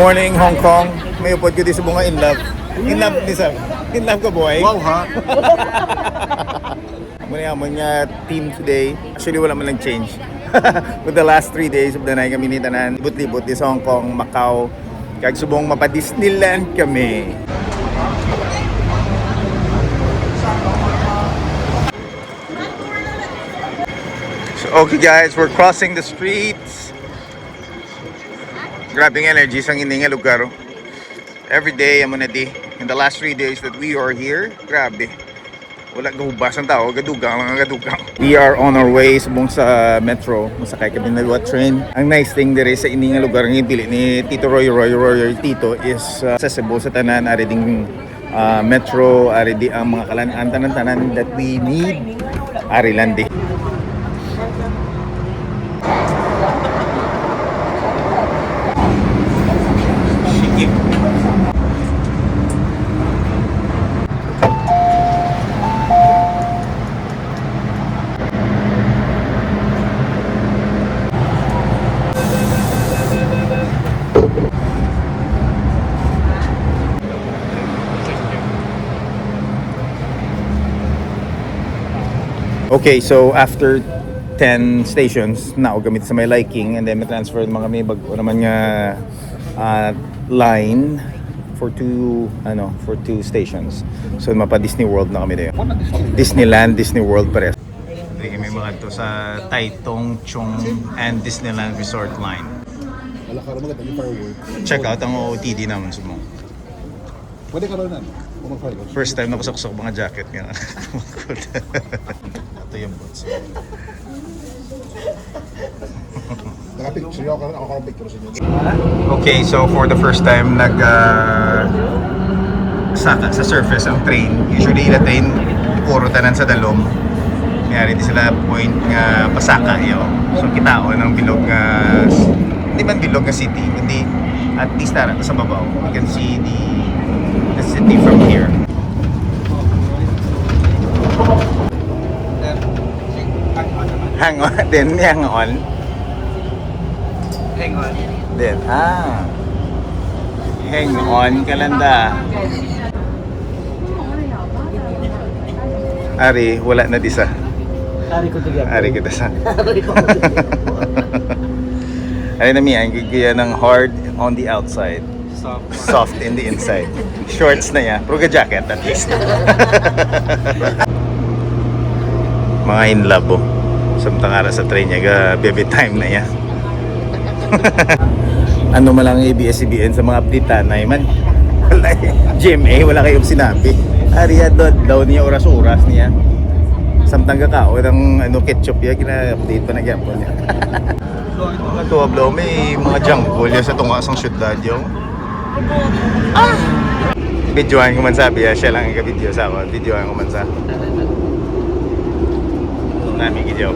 morning, Hong Kong. May upod ko di sa bunga in love. In love ni Sam. In love ka, boy. Wow, ha? Muna mo niya team today. Actually, wala man lang change. With the last 3 days of the night kami ni Tanan. Libot-libot di sa Hong Kong, Macau. Kag subong mapa-Disneyland kami. So, okay guys, we're crossing the streets. Grabing energy sang ini nga lugar. Every day amo na di. In the last 3 days that we are here, grabe. Wala gahubas ang tao, gadugang lang ang gadugang. We are on our way subong sa metro. Masakay kami na luwa train. Ang nice thing dire sa ini nga lugar ng pili ni Tito Roy Tito is accessible sa tanan, ari ding metro, ari di ang mga kalan-an tanan-tanan that we need. Ari landi. Okay, so after 10 stations, na gamit sa may liking and then ma-transfer mga may bago naman nga line for two stations. So mapa Disney World na kami dito. Disneyland, Disney World pares. Dito may mga to sa Taitung Chung and Disneyland Resort line. Wala ka rin maganda yung firework. Check out ang OOTD naman sumo. Pwede ka rin First time na kusok-kusok mga jacket nga. Ito yung boots. Nakapicture ako picture sa inyo. Okay, so for the first time saka sa surface ang train. Usually la train puro tanan sa dalom. Mayari di sila point nga pasaka yo. So kitao ng bilog nga hindi man bilog nga city, hindi at least tara sa babaw. You can see the city from here. Hang on, then hang on. Hang on. Then, hang on kalanda. Ari, wala na disa. Ari ko tiga. Ari kita sa. Ari na mi, ang gigaya ng hard on the outside. Soft in the inside. Shorts na yan. Pero jacket at least. Mga in love po. Samtang ara sa train niya, baby time na yan. Ano malang ABS-CBN sa mga update na man. GMA, wala kayong sinabi. Ariya daw niya oras-oras niya. Samtang kakao ng ketchup niya, kina-update pa na gyapon niya. Mga tuwa blow, may mga jungle yan sa tungasang syudad yung. Videohan ko man sabi, siya lang ang video sa ako. Videohan ko man sa. Nami video.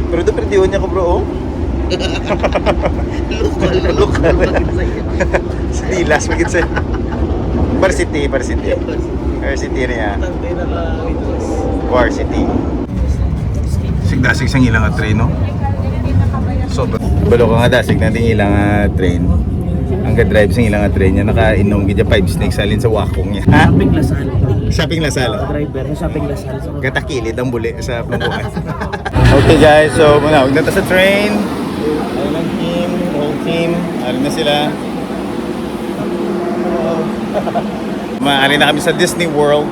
Pero ito video niya ko bro, oh. Lokal. Sa dilas, magit sa War City niya. War City. Sigdasig sang ilang train, no? So, balo ka nga dasig natin ilang train. Ang ka-drive sang ilang train niya, naka-inom gidya 5 snakes alin sa wakong niya. Ha? Shopping Lasal. Shopping Lasal. Driver, shopping Lasal. Katakilid ang buli sa plumbuan. Okay guys, so muna, huwag na sa train. Ayun ang team, whole team. Arin na sila. Maaari na kami sa Disney World.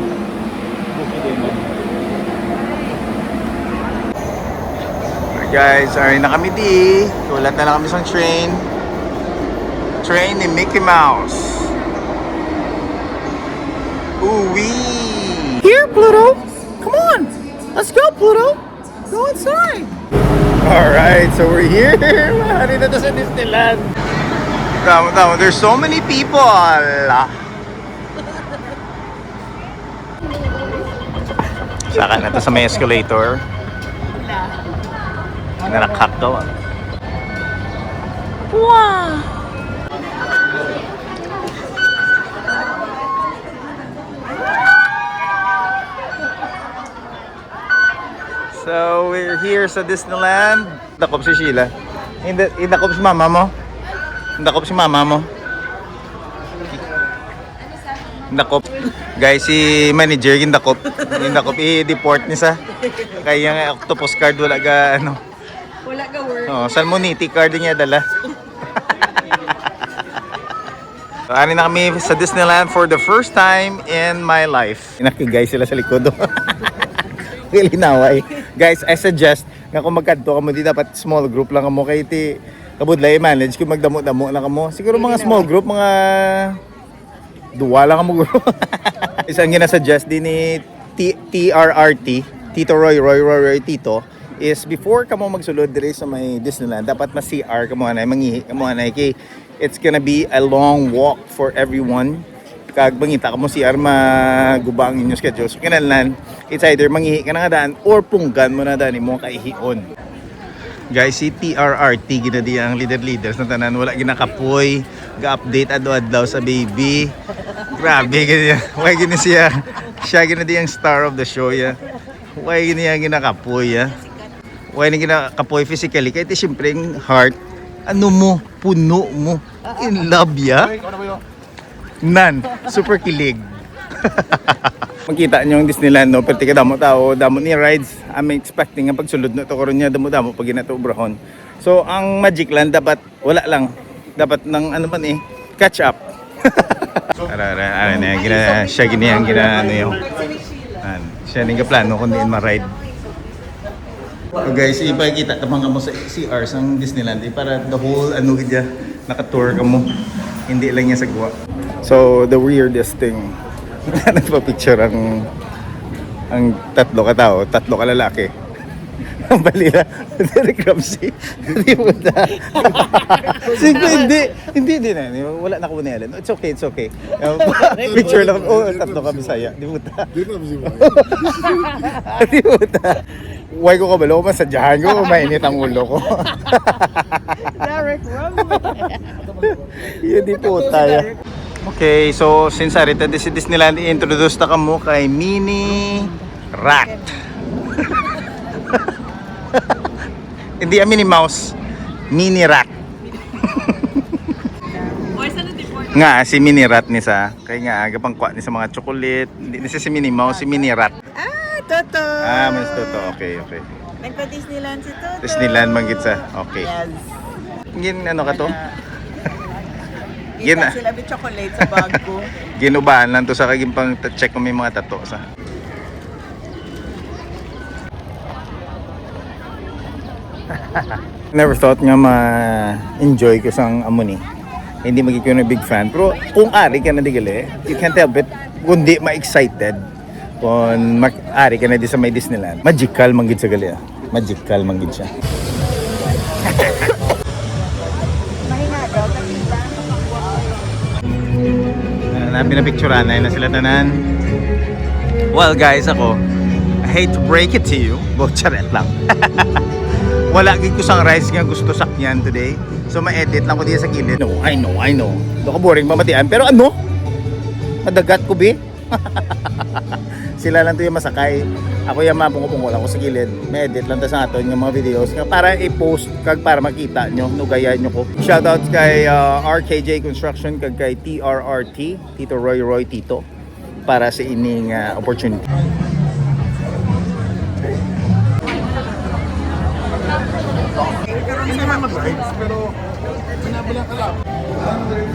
Alright guys, arin na kami di. Ulat na lang kami sa train. Train ni Mickey Mouse. Ooh-wee! Here, Pluto! Come on! Let's go, Pluto! Go inside! Alright, so we're here! Mahari na to sa Disneyland! Tama, there's so many people! Saka na to sa may escalator. Narakak daw. Wow! So we're here sa Disneyland. Dakop si Sheila. Indakop si mama mo. Dakop si mama mo. Dakop. Guys, si manager gindakop. Gindakop i-deport ni sa. Kaya nga octopus card wala ga ano. Wala ka work. Oh, salmoniti card niya dala. So, ani na kami sa Disneyland for the first time in my life. Nakigay sila sa likod. Kilinaway. Guys, I suggest nga kung magkadto ka mo di dapat small group lang kamo kay ti kabudlay manage kung magdamo-damo lang kamo. Siguro mga small group, mga duwa lang kamo group. Isang gina-suggest din ni TRRT, Tito Roy Tito, is before ka mo magsulod dire sa may Disneyland, dapat ma-CR ka mo na, mangihi ka mo na, kay it's gonna be a long walk for everyone. Kag bangita ka mo CR, magubang inyong schedule. So kinalan, it's either mangihi ka na nga daan or punggan mo na daan mo kaihion. Guys, si TRRT ginadi ang leaders na tanan, wala ginakapoy, ga-update adlaw sa baby. Grabe ganyan. Why gini siya ginadi ang star of the show ya. Why gini ang ginakapoy ya. Why ni ginakapoy physically kay ti syempre ang heart ano mo, puno mo, in love ya. Nan, super kilig. Makita nyo yung Disneyland, no? Pero tika damo tao, damo ni rides. I'm expecting ang pagsulod na ito karon niya, damo pag ginatubrahon. So, ang Magic Land dapat, wala lang. Dapat ng ano man catch up. Siya gini ang ano yung. Siya nang plano kung diin ma-ride. So guys, ipakita tamang ka mo sa CR sang Disneyland para the whole ano gidya naka-tour ka mo. Hindi lang niya sagwa. So the weirdest thing, nagpa-picture ang tatlo ka tao, tatlo ka lalaki. Ang balila, Derek Ramsey. Hindi mo na. Hindi na. Wala na ko ni Ellen. It's okay. Picture lang. Oh, tatlo ka Bisaya. Di mo ta. Di mo ta. Huwag ko kabalo, masadyahan ko, mainit ang ulo ko. Derek Ramsey. Yun di po tayo. Okay, so since arita si Disneyland, i-introduce na kamo kay Mini Rat. Hindi Minnie Mouse, Mini Rat. Nga, si Mini Rat ni sa. Kaya nga, agapang kwa ni sa mga chocolate. Hindi ni si Minnie Mouse, si Mini Rat. Toto. Mas Toto. Okay. Nagpa-Disneyland si Toto. Disneyland manggit sa. Okay. Yes. Gin ano ka to? Kita sila may chocolate sa bag ko. Ginubahan lang to sa kaging pang check kung may mga tato sa. Never thought nga ma-enjoy ko sang amo ni. Hindi magiging na big fan. Pero kung ari ka na di gali, you can't help it. Kundi ma-excited. Kung ari ka na di sa may Disneyland. Magical manggid sa gali. Magical manggid siya. Pinapicturean na sila tanan. Well guys, ako I hate to break it to you, but charet lang. Wala gid ko sang rice nga gusto sakyan today. So ma-edit lang ko diya sa gilid. No, I know. Do ka boring mamatian, pero ano? Madagat ko bi. Sila lang to yung masakay. Ako yung mapungko-pungko lang ko sa gilid. Ma-edit lang ta sa aton yung mga videos nga para i-post kag para makita nyo, nugayan nyo ko. Shoutouts kay RKJ Construction kag kay TRRT, Tito Roy Tito, para sa ining opportunity.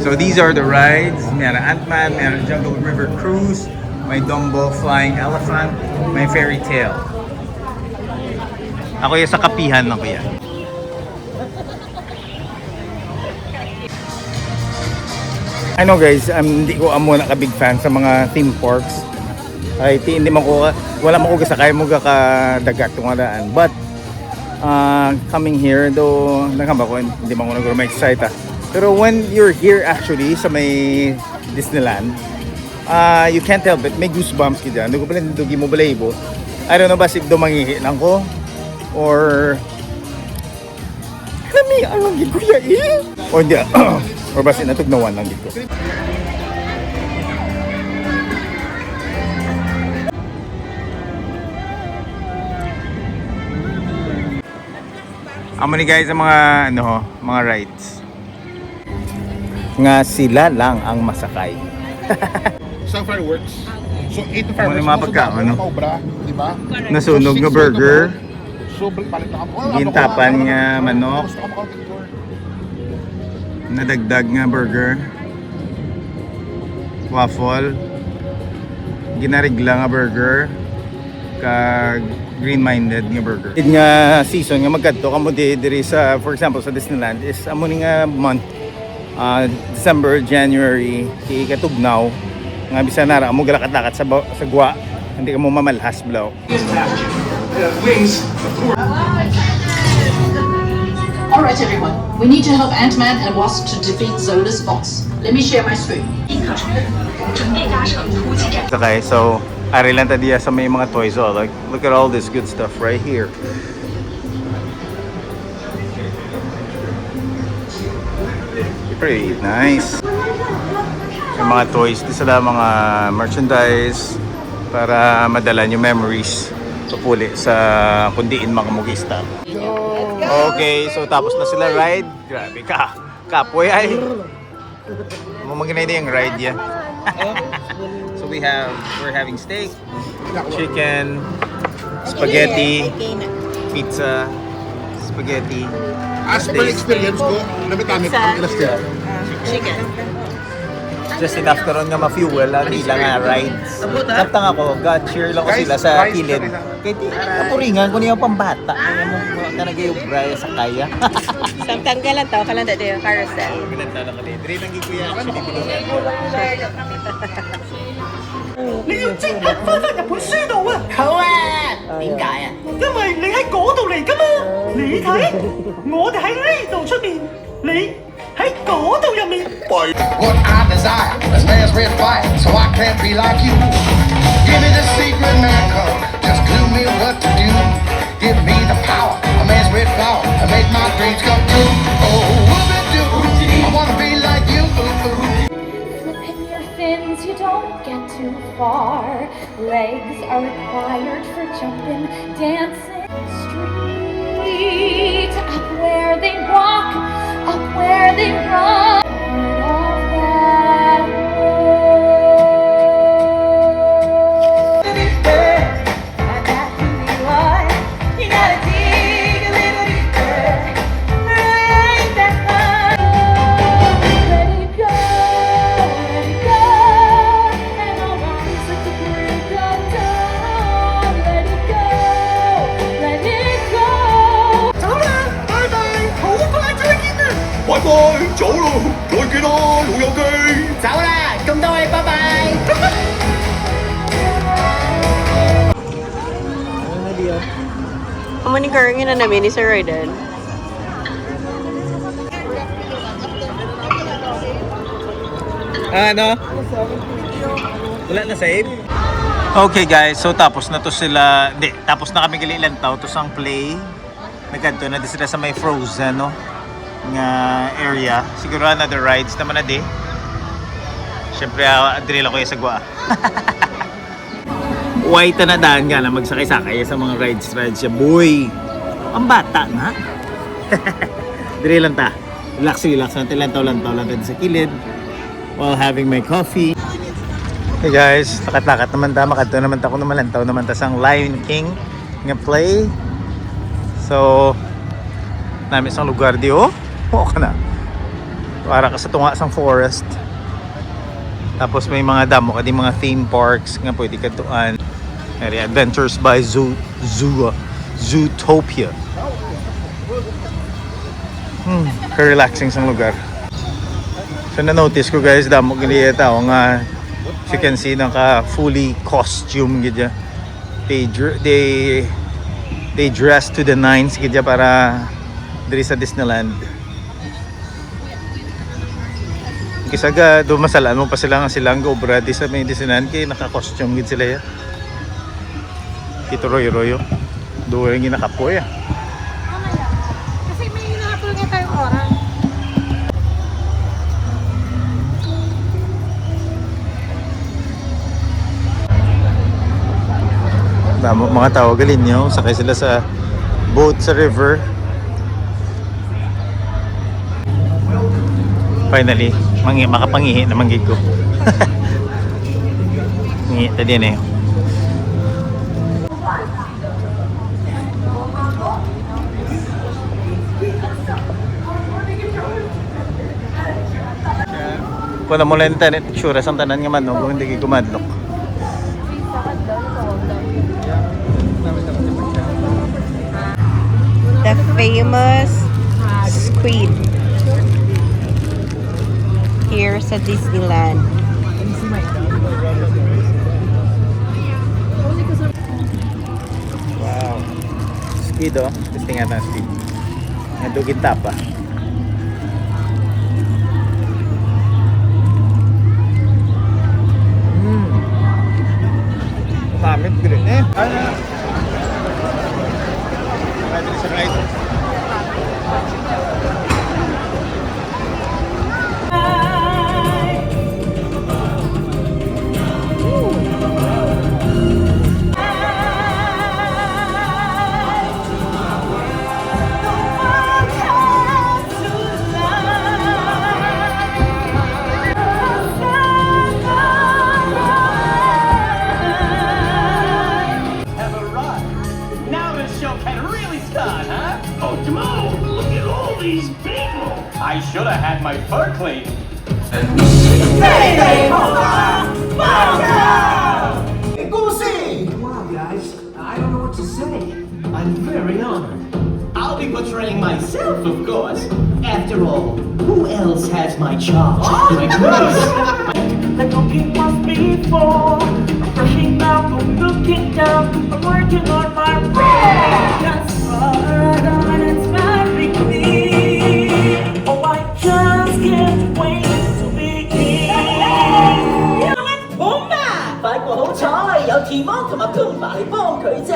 So these are the rides. Meron Ant-Man, meron Jungle River Cruise, may Dumbo Flying Elephant, may Fairy Tale. Ako yung sa kapihan lang ko yan. I know guys, hindi ko amo na ka-big fan sa mga theme parks. Ay, hindi man ko, wala man ko kasakay mo kadagat kung adaan. But, coming here, though, nakamba ko, hindi man ko naguro ma-excite Pero when you're here actually sa may Disneyland, you can't help it. May goosebumps ka dyan. Hindi ko pala dugi mo balayibo. I don't know ba si dumangihi lang ko or kami ang gid ko ya o hindi or ba sinatugnawan lang dito. Amo ni guys ang mga mga rides. nga sila lang ang masakay. Isang fireworks. So, 8 Ano na fireworks. yung mga pagkaon, no? Maubra, di ba? Nasunog nga So, 6 burger, So, palit na kamo. gintapan nga manok, Gusto ko makapag-picture. nadagdag nga burger, waffle, ginarigla nga burger, kag green-minded nga burger. Nga season nga magkadto kamo diri sa, for example, sa Disneyland is amo ni nga month, December, January, kay katugnaw nga bisan nara amo galakat-lakat sa gwa, hindi ka mo mamalhas blow. Alright everyone, we need to help Ant-Man and Wasp to defeat Zola's boss. Let me share my screen. Okay, so ari lang ta diya sa may mga toys, oh, like look at all this good stuff right here. Pretty nice. Yung mga toys, di sila mga merchandise para madala nyo memories papuli sa kundiin mga mugista. Okay, so tapos na sila ride. Grabe ka. Kapoy ay. Mumagin na yung ride ya. So we're having steak, chicken, spaghetti, pizza, spaghetti. As per experience ko, namitami ko ang ilas kaya. Chicken. Just enough karon nga ma-fuel ang ilang nga rides. Samtang ako, God-cheer lang ko sila sa kilid. Kaya di kapuringan ko niya pambata. Kaya mo kanagay yung braya sa kaya. Samtang ka lang tao, kalang dati yung carousel. Pinanta lang kali. Dre lang gikuya. Actually, pinungan ko lang. 你要即刻翻返日本書度啊！好啊，點解啊？因為你喺嗰度嚟㗎嘛，你睇，我哋喺呢度出面，你喺嗰度入面。 What I desire is man's red fire, so I can't be like you. Give me the secret man code, just clue me what to do. Give me the power, a man's red flower, and make my dreams come true. Oh, whoop-a-doo, I wanna be like you. Flipping your fins, you don't get too far. Legs are required for jumping, dancing. Street, up where they walk, up where they run. Part of that world. And that can be why you gotta dig a little deeper. Right that high. Let it go, and I'll rise at the break of dawn. Let it go, let it go. 走啦，拜拜，好快再見啊！拜拜，走咯，再見啦，老友記。走啦，咁多位，拜拜。 Amo ni Karangin na namin ni Sir Raiden. Ano? Wala na save? Okay guys, so tapos na to sila. Hindi, tapos na kami gali tao to sang play. Nagkanto na di sila sa may Frozen, no? Nga area. Siguro another rides naman na di. Siyempre, adrila ko yung sagwa. White na daan nga lang magsakay-sakay sa mga rides siya. Boy! Ang bata na. Dire lang ta. Relax natin lantaw lang sa kilid while having my coffee. Hey guys, takat-takat naman ta. Makadto naman ta. Kung naman lantaw naman ta sang Lion King nga play. So, namin sang lugar di oh. Oo ka na. Para ka sa tunga sang forest. Tapos may mga damo kadi mga theme parks nga pwede ka tuan. Adventures by Zootopia. Relaxing sang lugar. So na-notice ko guys, damo gili tao nga you can see naka fully costume gidya. They dress to the nines gidya para diri sa Disneyland. Kisaga do masalaan mo pa sila nga silang obra di sa may Disneyland kay naka-costume gid sila ya. Kito royo do yung nakapoy ah. Kasi may hinahapol nga tayong oras. Damo mga tao galin nyo, sakay sila sa boat sa river. Finally, Makapangihi naman gid ko. Ngihi ta din eh. Kung na mo lang internet, sure, ang tanan nga man, no? Kung hindi kayo kumadlok. The famous squid here sa Disneyland. Wow. Squid, oh. Testing natin ang squid. Nadugin tapa. Mamit ko rin eh. Ano? Pwede sa right. Now this show can really start, huh? Oh, Jamal, look at all these people. I should have had my fur cleaned. Wow, guys, I don't know what to say. I'm very honored. I'll be portraying myself, of course. After all, who else has my charge like this? The cooking was before. I'm brushing up, I'm looking down, I'm working on my brain. That's what it's very clean. Oh, I just can't wait to begin. 好嘛，不過好彩有 Timon 同埋 Pumbaa 嚟幫佢啫。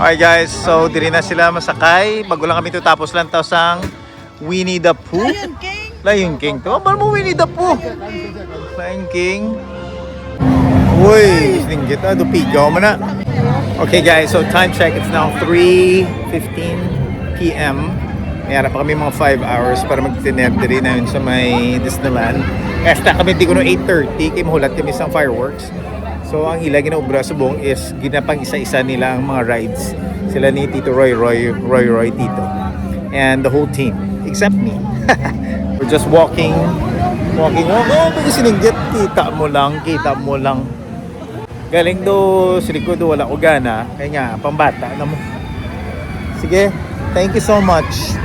Alright guys, so diri na sila masakay. Bago lang kami tutapos lang taos ang Winnie the Pooh. Lion King to. Ba mo Winnie the Pooh? Lion King. Uy, singgit ah, dupigaw mo na. Okay guys, so time check, it's now 3:15 PM. Mayara pa kami mga 5 hours para mag-dinner diri na yun sa may Disneyland. Esta kami di ko no 8:30 kay mahulat kami sa fireworks. So ang ila ginaubra sa buong is ginapang isa-isa nila ang mga rides. Sila ni Tito Roy Tito. And the whole team, except me. We're just walking. Oh, pag sininggit, kita mo lang. Galing do, silikod do, wala ko gana. Kaya nga, pambata na mo. Sige, thank you so much.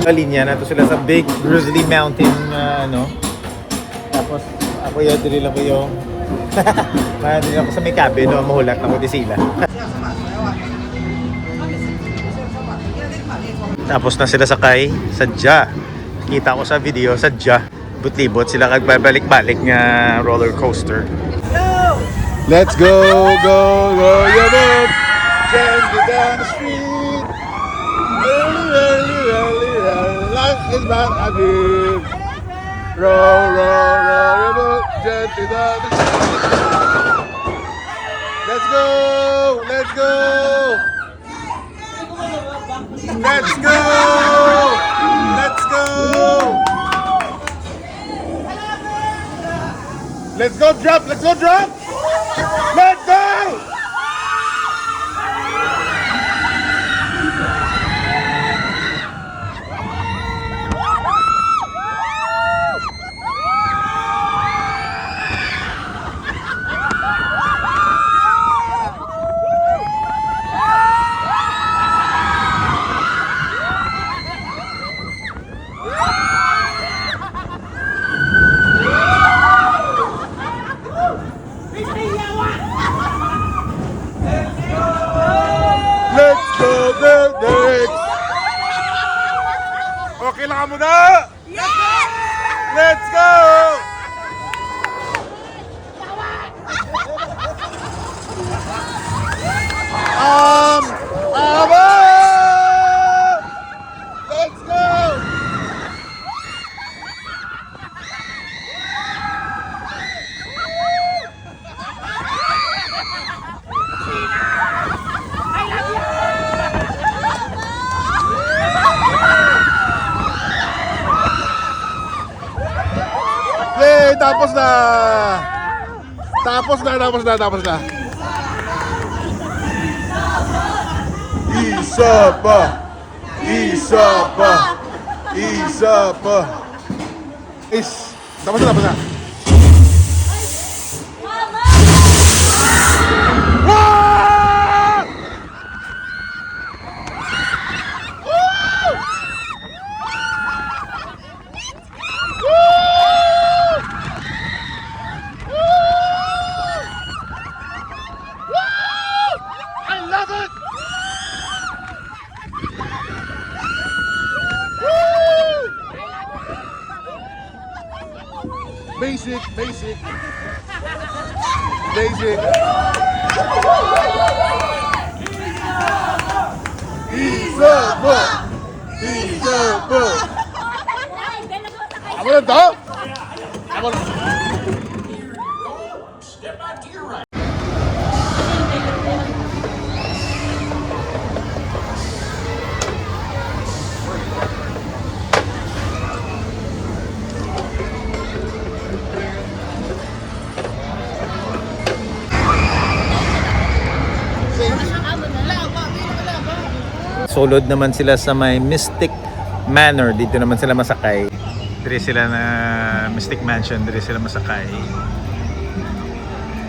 Linya na to sila sa Big Grizzly Mountain tapos ako yun dili lang ko yung dili ako sa may cabin no, mahulak na ko di sila. Tapos na sila sakay sa Ja. Kita ko sa video sa Ja, butlibot sila kagbabalik-balik nga roller coaster. Let's go, go, your boat. Send it down the street. Early, life is but a dream. Row your boat gently down the street. Let's go, let's go. Let's go, let's go. Let's go drop, let's go drop. Let's go. Let's go the next. Okay lang ka muna. Let's go. Aba! Let's go. Yay! Tapos na! Tapos na. Isa pa! Tapos na. Wow! I love it! Basic. Isa pa! Ako na to? Sulod naman sila sa may Mystic Manor. Dito naman sila masakay. Dire sila na Mystic Mansion. Dire sila masakay.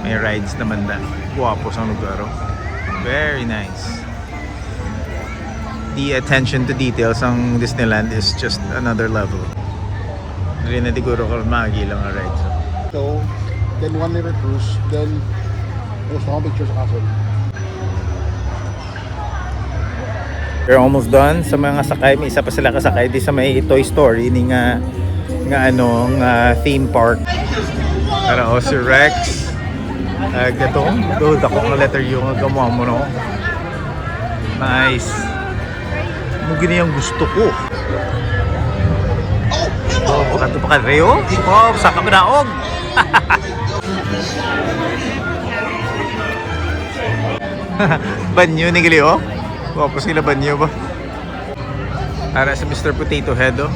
May rides naman na. Guwapo sa lugar. Very nice. The attention to details ng Disneyland is just another level. Dire na siguro ko magilang ang rides. So, then 1 liter cruise, then there's no pictures castle. We're almost done sa mga sakay. May isa pa sila kasakay di sa may Toy Story ni nga theme park. Para si Rex. Gatong ako ng letter yung gamuha mo no. Nice. Mugin yung gusto ko. Oh, bukan to pa ka Reo. Oh, saka ko naog. Banyo ni Gali oh. Wapo sila banyo ba? Para sa Mr. Potato Head oh.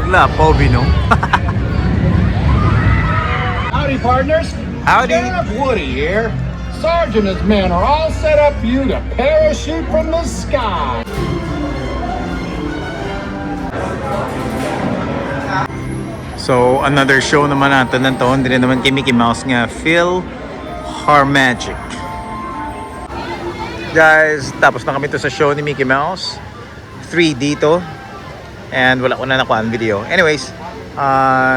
Maglapaw bino. Howdy, partners. Howdy. Sheriff Woody here. Sergeant and his men are all set up for you to parachute from the sky. So, another show naman natin ng taon. Hindi naman kay Mickey Mouse nga, PhilharMagic. Guys, tapos na kami to sa show ni Mickey Mouse. 3D to. And wala ko na nakuha ang video. Anyways,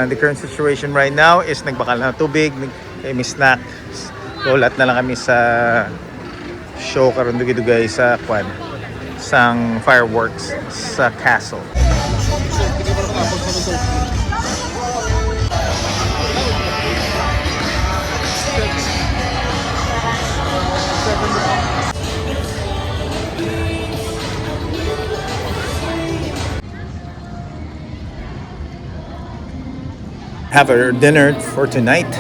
the current situation right now is nagbakal na tubig. May snacks. Ulat na lang kami sa show karon dugay-dugay sa kwan sang fireworks sa castle. Have our dinner for tonight.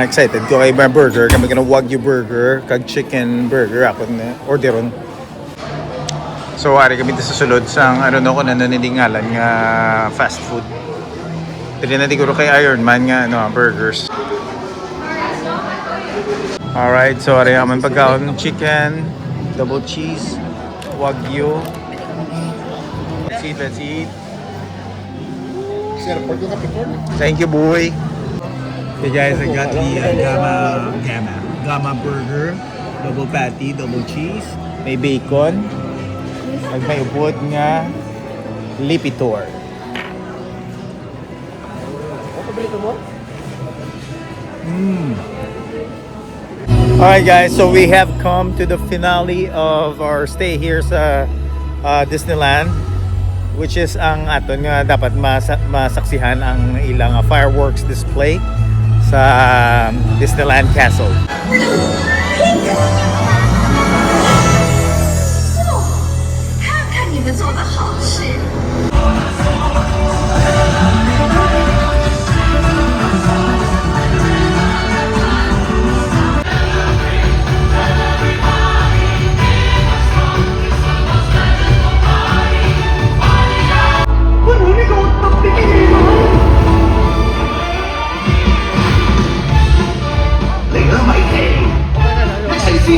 Excited ko kay my burger. Kami ka na Wagyu burger, kag chicken burger ako na orderon. So ari kami sa sulod sang ano kung naninilingalan nga fast food. Dili na siguro kay Iron Man nga burgers. Alright, so ari aman pagkaon chicken, double cheese, Wagyu. Let's eat. Sir, pwede ka before? Thank you, boy. So guys, I got the Gamma burger, double patty, double cheese, may bacon, at may ubod nga Lipitor. Alright guys, so we have come to the finale of our stay here sa Disneyland, which is ang aton nga dapat masaksihan ang ilang fireworks display sa Disneyland Castle. 看看你们做的好事。 喂，冇呢個特別嘅嘢嘛？ 嚟啦，米奇，一齊先。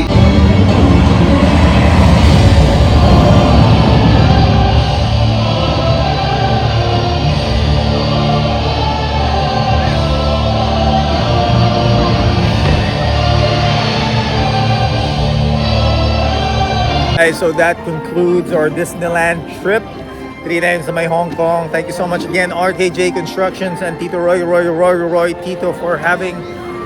Guys, so that concludes our Disneyland trip. 3 times to my Hong Kong. Thank you so much again, RKJ Constructions and Tito Roy Tito for having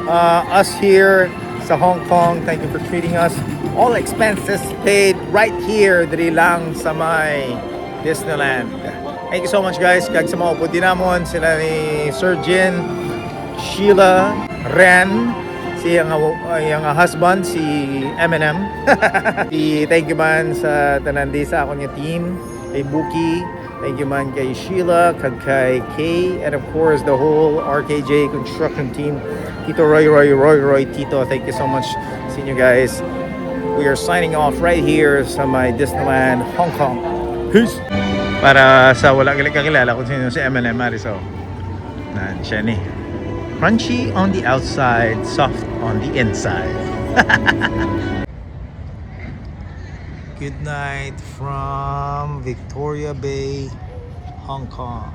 us here sa Hong Kong. Thank you for treating us. All expenses paid right here, diri lang sa may Disneyland. Thank you so much guys. Kag sa mga upo dinamon, sila ni Sir Jin, Sheila, Ren, si ang husband, si Eminem. Thank you man sa tanandi sa ako niya team, kay Buki, thank you man kay Sheila, kay Kay, and of course the whole RKJ construction team. Tito Roy Tito, thank you so much sa inyo guys. We are signing off right here sa my Disneyland Hong Kong. Peace! Para sa wala kakilala kung sino si Eminem Mariso. Siya ni. Crunchy on the outside, soft on the inside. Good night from Victoria Bay, Hong Kong.